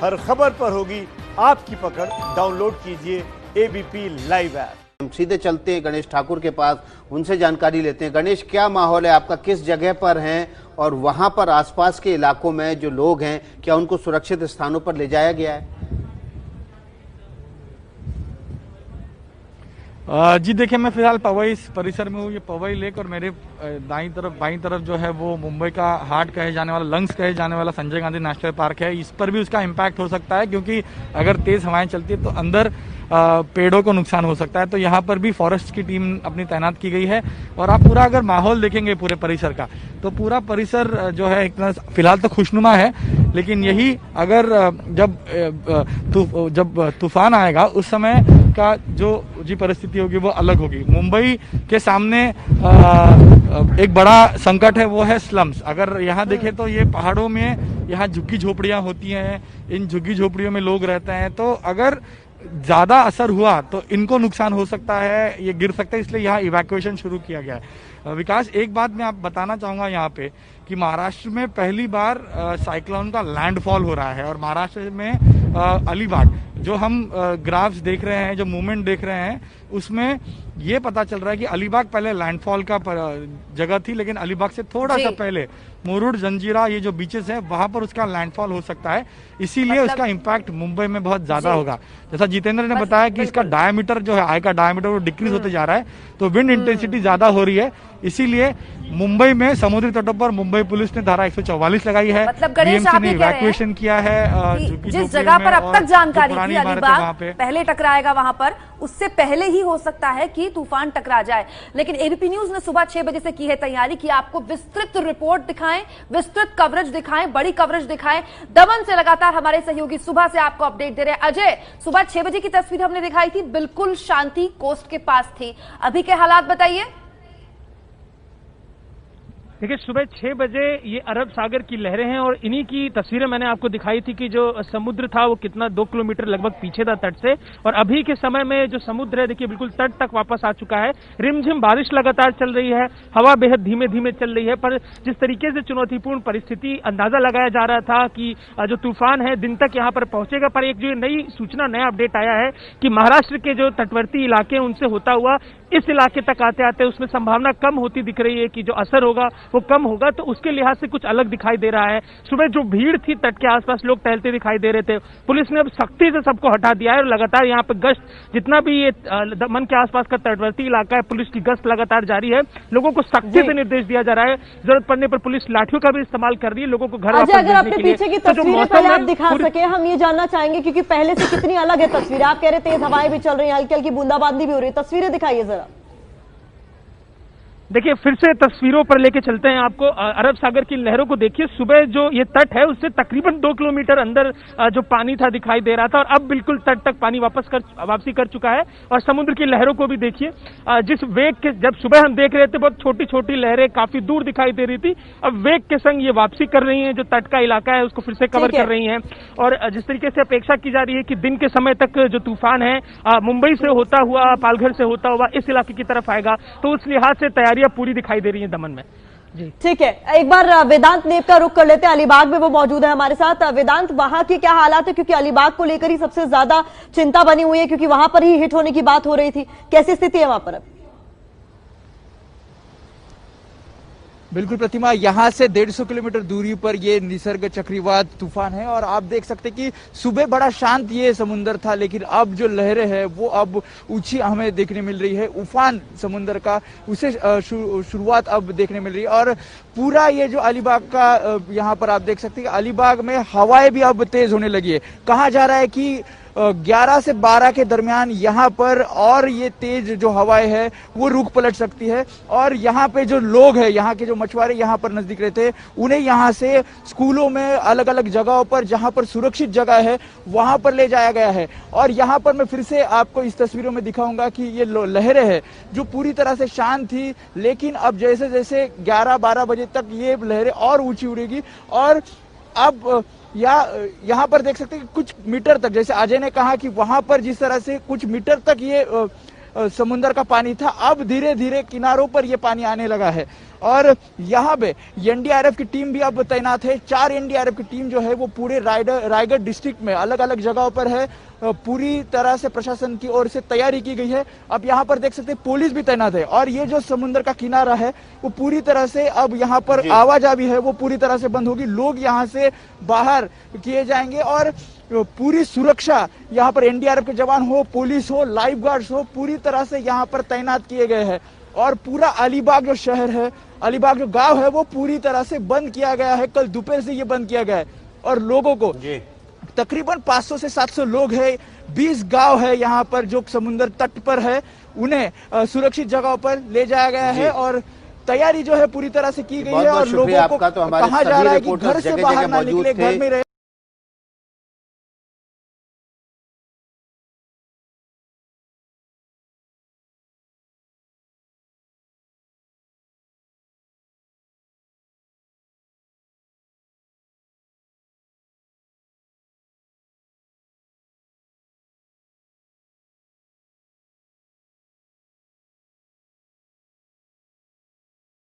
हर खबर पर होगी आपकी पकड़। डाउनलोड कीजिए एबीपी लाइव ऐप। हम सीधे चलते हैं गणेश ठाकुर के पास, उनसे जानकारी लेते हैं। गणेश, क्या माहौल है आपका, किस जगह पर हैं और वहां पर आसपास के इलाकों में जो लोग हैं, क्या उनको सुरक्षित स्थानों पर ले जाया गया है? जी देखिए, मैं फिलहाल पवई परिसर में हूँ। ये पवई लेक और मेरे बाईं तरफ जो है वो मुंबई का हार्ट कहे जाने वाला, लंग्स कहे जाने वाला संजय गांधी नेशनल पार्क है। इस पर भी उसका इम्पैक्ट हो सकता है, क्योंकि अगर तेज हवाएं चलती है तो अंदर पेड़ों को नुकसान हो सकता है। तो यहाँ पर भी फॉरेस्ट की टीम अपनी तैनात की गई है। और आप पूरा अगर माहौल देखेंगे पूरे परिसर का, तो पूरा परिसर जो है इतना फिलहाल तो खुशनुमा है, लेकिन यही अगर जब तूफान आएगा उस समय का जो जी परिस्थिति होगी वो अलग होगी। मुंबई के सामने एक बड़ा संकट है, वो है स्लम्स। अगर यहाँ देखें तो ये पहाड़ों में यहाँ झुग्गी झोपड़ियाँ होती हैं, इन झुग्गी झोपड़ियों में लोग रहते हैं। तो अगर ज्यादा असर हुआ तो इनको नुकसान हो सकता है, ये गिर सकता है, इसलिए यहाँ इवैक्यूएशन शुरू किया गया है। विकास, एक बात मैं आप बताना चाहूंगा यहाँ पे कि महाराष्ट्र में पहली बार साइक्लोन का लैंडफॉल हो रहा है। और महाराष्ट्र में अलीबाग, जो हम ग्राफ्स देख रहे हैं, जो मूवमेंट देख रहे हैं, उसमें ये पता चल रहा है कि अलीबाग पहले लैंडफॉल का जगह थी, लेकिन अलीबाग से थोड़ा सा पहले मुरुड, जंजीरा, ये जो बीचेस है वहां पर उसका लैंडफॉल हो सकता है। इसीलिए उसका इम्पैक्ट मुंबई में बहुत ज्यादा होगा। जैसा जितेंद्र ने बताया कि इसका डायमीटर जो है, आई का डायमीटर, वो डिक्रीज होते जा रहा है, तो विंड इंटेंसिटी ज्यादा हो रही है। इसीलिए मुंबई में समुद्री तटों पर मुंबई पुलिस ने धारा 144 लगाई है। मतलब गणेश, आप ये इवैक्यूएशन किया है जिस जगह पर अब तक जानकारी थी अलीबाग पहले टकराएगा, वहां पर उससे पहले ही हो सकता है कि तूफान टकरा जाए। लेकिन एबीपी न्यूज ने सुबह 6 बजे से की है तैयारी कि आपको विस्तृत रिपोर्ट दिखाएं, विस्तृत कवरेज दिखाएं, बड़ी कवरेज दिखाएं। दमन से लगातार हमारे सहयोगी सुबह से आपको अपडेट दे रहे हैं। अजय, सुबह 6 बजे की तस्वीर हमने दिखाई थी, बिल्कुल शांति कोस्ट के पास थी। अभी के हालात बताइए। देखिए, सुबह 6 बजे ये अरब सागर की लहरें हैं और इन्हीं की तस्वीरें मैंने आपको दिखाई थी कि जो समुद्र था वो कितना 2 किलोमीटर लगभग पीछे था तट से। और अभी के समय में जो समुद्र है, देखिए बिल्कुल तट तक वापस आ चुका है। रिमझिम बारिश लगातार चल रही है, हवा बेहद धीमे धीमे चल रही है। पर जिस तरीके से चुनौतीपूर्ण परिस्थिति अंदाजा लगाया जा रहा था कि जो तूफान है दिन तक यहाँ पर पहुंचेगा, पर एक जो नई सूचना, नया अपडेट आया है कि महाराष्ट्र के जो तटवर्ती इलाके हैं उनसे होता हुआ इस इलाके तक आते आते उसमें संभावना कम होती दिख रही है कि जो असर होगा वो कम होगा। तो उसके लिहाज से कुछ अलग दिखाई दे रहा है। सुबह जो भीड़ थी तट के आसपास, लोग टहलते दिखाई दे रहे थे, पुलिस ने अब सख्ती से सबको हटा दिया है और लगातार यहाँ पे गश्त, जितना भी ये दमन के आसपास का तटवर्ती इलाका है, पुलिस की गश्त लगातार जारी है। लोगों को सख्ती से निर्देश दिया जा रहा है, जरूरत पड़ने पर पुलिस लाठियों का भी इस्तेमाल कर रही है लोगों को घर वापस अगर अपने पीछे की तस्वीरें पहले आप दिखा सके, हम ये जानना चाहेंगे क्योंकि पहले से कितनी अलग है तस्वीर। आप कह रहे तेज हवाएं भी चल रही हैं, हल्की हल्की बूंदाबांदी भी हो रही है, तस्वीरें दिखाइए जरा। देखिए, फिर से तस्वीरों पर लेके चलते हैं आपको। अरब सागर की लहरों को देखिए। सुबह जो ये तट है उससे तकरीबन 2 किलोमीटर अंदर जो पानी था दिखाई दे रहा था, और अब बिल्कुल तट तक पानी वापसी कर चुका है। और समुद्र की लहरों को भी देखिए, जिस वेग के, जब सुबह हम देख रहे थे बहुत छोटी छोटी लहरें काफी दूर दिखाई दे रही थी, अब वेग के संग ये वापसी कर रही है। जो तट का इलाका है उसको फिर से कवर कर रही है। और जिस तरीके से अपेक्षा की जा रही है कि दिन के समय तक जो तूफान है मुंबई से होता हुआ, पालघर से होता हुआ इस इलाके की तरफ आएगा, तो उस लिहाज से तैयारियां पूरी दिखाई दे रही है दमन में। जी ठीक है, एक बार वेदांत नेप का रुख कर लेते हैं। अलीबाग में वो मौजूद है हमारे साथ। वेदांत, वहां की क्या हालात है, क्योंकि अलीबाग को लेकर ही सबसे ज्यादा चिंता बनी हुई है, क्योंकि वहां पर ही हिट होने की बात हो रही थी। कैसी स्थिति है वहां पर अब? बिल्कुल प्रतिमा, यहाँ से 150 किलोमीटर दूरी पर ये निसर्ग चक्रवात तूफान है। और आप देख सकते हैं कि सुबह बड़ा शांत ये समुद्र था, लेकिन अब जो लहरें हैं वो अब ऊंची हमें देखने मिल रही है। उफान समुद्र का, उसे शुरुआत अब देखने मिल रही है। और पूरा ये जो अलीबाग का यहाँ पर आप देख सकते हैं कि अलीबाग में हवाएं भी अब तेज होने लगी है। कहा जा रहा है कि 11 से 12 के दरमियान यहाँ पर और ये तेज जो हवाएं है वो रुख पलट सकती है। और यहाँ पे जो लोग हैं, यहाँ के जो मछुआरे यहाँ पर नजदीक रहते हैं, उन्हें यहाँ से स्कूलों में, अलग अलग जगहों पर जहाँ पर सुरक्षित जगह है वहां पर ले जाया गया है। और यहाँ पर मैं फिर से आपको इस तस्वीरों में दिखाऊंगा कि ये लहरें हैं जो पूरी तरह से शांत थी, लेकिन अब जैसे जैसे 11-12 बजे तक ये लहरें और ऊंची उड़ेगी। और अब यहाँ पर देख सकते हैं कि कुछ मीटर तक, जैसे अजय ने कहा कि वहां पर जिस तरह से कुछ मीटर तक ये समुद्र का पानी था, अब धीरे धीरे किनारों पर ये पानी आने लगा है। और यहाँ पे एनडीआरएफ की टीम भी अब तैनात है। 4 एनडीआरएफ की टीम जो है वो पूरे रायगढ़ डिस्ट्रिक्ट में अलग अलग जगहों पर है। पूरी तरह से प्रशासन की ओर से तैयारी की गई है। अब यहाँ पर देख सकते हैं पुलिस भी तैनात है और ये जो समुद्र का किनारा है वो पूरी तरह से अब यहाँ पर आवाजाही है वो पूरी तरह से बंद होगी। लोग यहाँ से बाहर किए जाएंगे और पूरी सुरक्षा यहाँ पर एनडीआरएफ के जवान हो, पुलिस हो, लाइफ गार्ड्स हो, पूरी तरह से यहाँ पर तैनात किए गए हैं। और पूरा अलीबाग जो शहर है, अलीबाग जो गांव है वो पूरी तरह से बंद किया गया है। कल दोपहर से ये बंद किया गया है और लोगों को तकरीबन 500 से 700 लोग हैं, 20 गांव है यहाँ पर जो समुद्र तट पर है, उन्हें सुरक्षित जगहों पर ले जाया गया है और तैयारी जो है पूरी तरह से की गई है। और लोगों को कहा जा रहा है कि घर से बाहर ना निकले, घर में रहे।